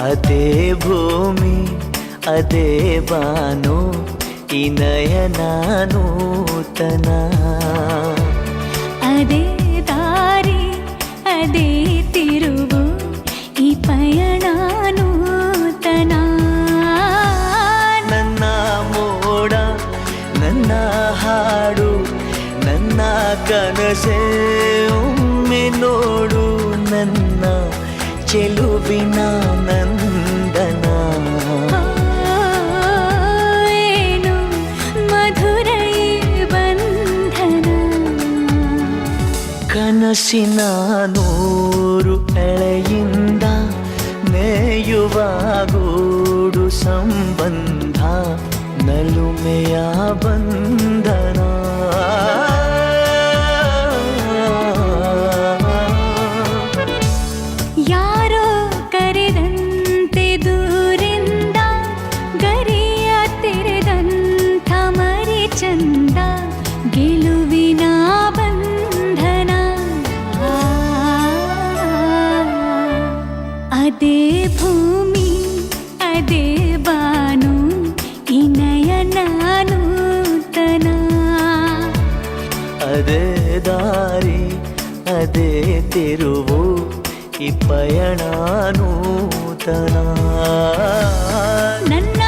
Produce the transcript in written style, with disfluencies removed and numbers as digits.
ಅದೇ ಭೂಮಿ ಅದೇ ಬಾನು ಈ ನಯನ ನೂತನ. ಅದೇ ದಾರಿ ಅದೇ ತಿರುವು ಈ ಪಯಣ ನೂತನ. ನನ್ನ ಮೋಡ ನನ್ನ ಹಾಡು ನನ್ನ ಕನಸೇ ಒಮ್ಮೆ ನೋಡು ನನ್ನ ಚೆಲುವಿನ ನಂದನ. ಏನು ಮಧುರ ಈ ಬಂಧನ. ಕನಸಿನ ನೂರು ಎಳೆಯಿಂದ ನೇಯುವ ಗೂಡು ಸಂಬಂಧ ನಲುಮೆಯ ಬಂಧನ. ಯಾರೋ ಕರೆದಂತೆ ದೂರಿಂದ ಗರಿಯ ತೆರೆದಂಥ ಮರಿ ಚಂದ ಗೆಲುವಿನ ಬಂಧನ. ಅದೇ ಭೂಮಿ ಅದೇ ಬಾನು ಈ ನಯನ ನೂತನ. ಅದೇ ದಾರಿ ಅದೇ ತಿರುವು ಈ ಪಯಣ ನೂತನ. ನನ್ನ